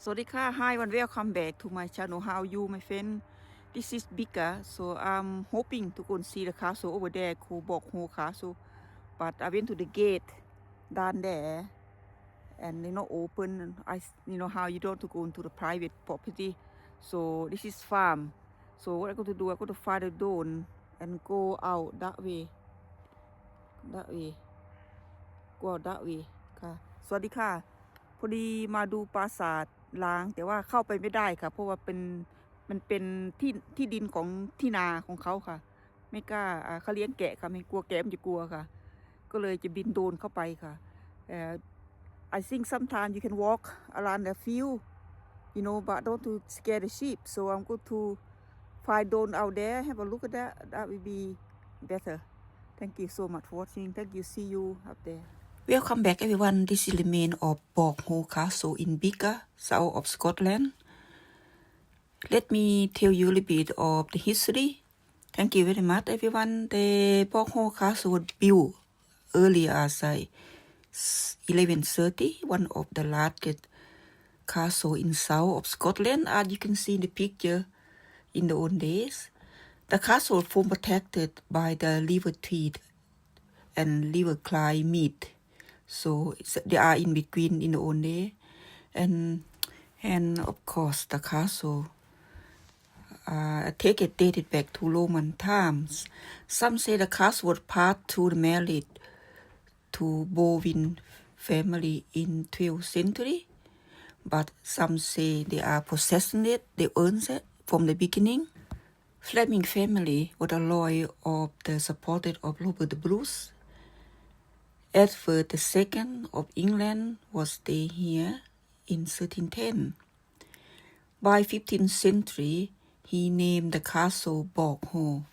Sodika, hi and welcome back to my channel. How are you, my friend? This is Biggar. So I'm hoping to go and see the castle over there, Boghall Castle. But I went to the gate down there, and they're not open. How you don't to go into the private property. So this is farm. So what I'm going to do, I'm going to find the door and go out that way. Go out that way. ค่ะสวัสดีค่ะพอดีมาดูปราสาทล้างแต่ว่าเข้าไปไม่ได้ค่ะเพราะว่ามันเป็นที่ดินของที่นาของเขาค่ะไม่กล้าเขาเลี้ยงแกะค่ะไม่กลัวแกะมันจะกลัวค่ะก็เลยจะบินโดรนเข้าไปค่ะI think sometimes you can walk around the field but don't to scare the sheep so I'm going to fly drone out there have a look at that will be better thank you so much for watching thank you see you up there Welcome back everyone. This is the main of Boghall Castle in Biggar, south of Scotland. Let me tell you a little bit of the history. Thank you very much everyone. The Boghall Castle was built earlier as 1130, one of the largest castle in south of Scotland. As you can see in the picture in the old days. The castle was protected by the River Tweed and River Clyde meet.So they are in between in the old day, and of course the castle dated back to Roman times. Some say the castle was part to the married to Boleyn family in 12th century, but some say they are possessing it, they owned it from the beginning. Fleming family was a loyal of the supporter of Robert the Bruce.Edward II of England was staying here in 1310. By 15th century, he named the castle Boghall,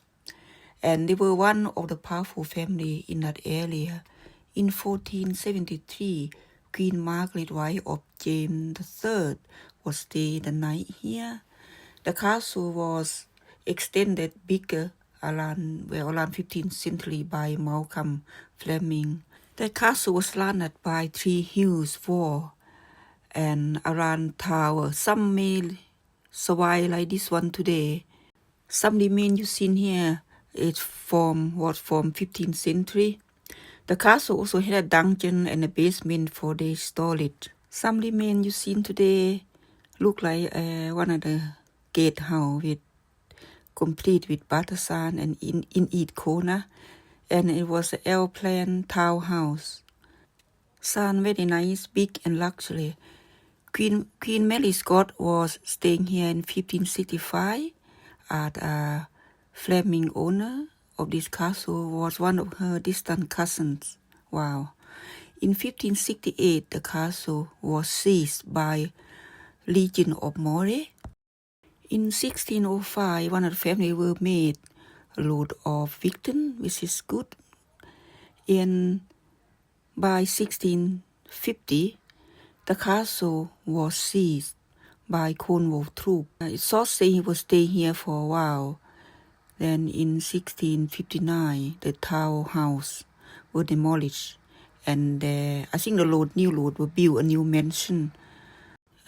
and they were one of the powerful family in that area. In 1473, Queen Margaret, wife of James III, was staying the night here. The castle was extended bigger around 15th century by Malcolm Fleming.The castle was surrounded by 3 huge walls and around tower. Some may survive like this one today. Some remains you seen here is from 15th century. The castle also had a dungeon and a basement for their storage. Some remains you seen today look like one of the gatehouse complete with bartizan and in each corner.And it was an airplane townhouse. Sound very nice, big and luxury. Queen Mary Scott was staying here in 1565. Fleming owner of this castle was one of her distant cousins. Wow. In 1568, the castle was seized by Regent of Moray. In 1605, one of the family were made Lord of Whithorn, which is good. And by 1650, the castle was seized by Cornwall troops. It's thought say he was staying here for a while. Then in 1659, the townhouse was demolished, and I think the new lord will build a new mansion.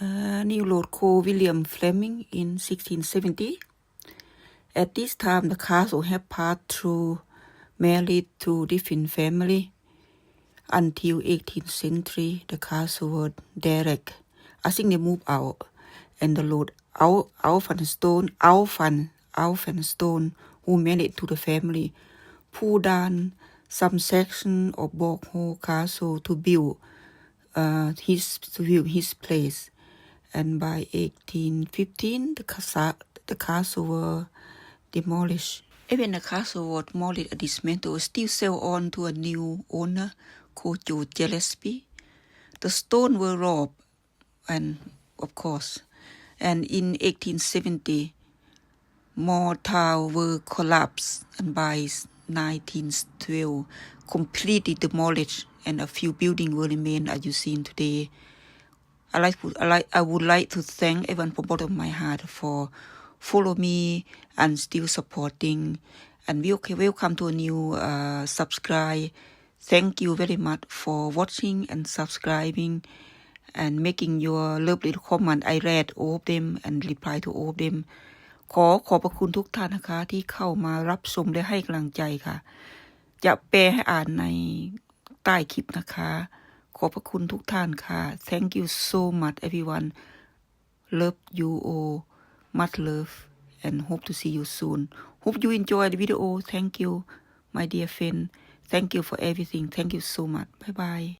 New lord called William Fleming in 1670.At this time, the castle had passed through married to different family. Until 18th century, the castle was derelict. I think they moved out, and the Lord Alphenstone, who married to the family, pulled down some section of Boghall Castle to build his place. And by 1815, the castle was demolished. Even the castle was demolished and dismantled, still sell on to a new owner called George Gillespie. The stones were robbed, and of course, and in 1870, more towers were collapsed, and by 1912, completely demolished, and a few buildings will remain as you see today. I would like to thank everyone from bottom of my heart for follow me and still supporting, and welcome to a new subscribe. Thank you very much for watching and subscribing, and making your lovely comment. I read all of them and reply to all of them. ขอบพระคุณทุกท่านนะคะที่เข้ามารับชมและให้กำลังใจค่ะจะแปลให้อ่านในใต้คลิปนะคะขอบพระคุณทุกท่านค่ะ Thank you so much everyone. Love you all. Much love and hope to see you soon. Hope you enjoy the video. Thank you, my dear friend. Thank you for everything. Thank you so much. Bye bye.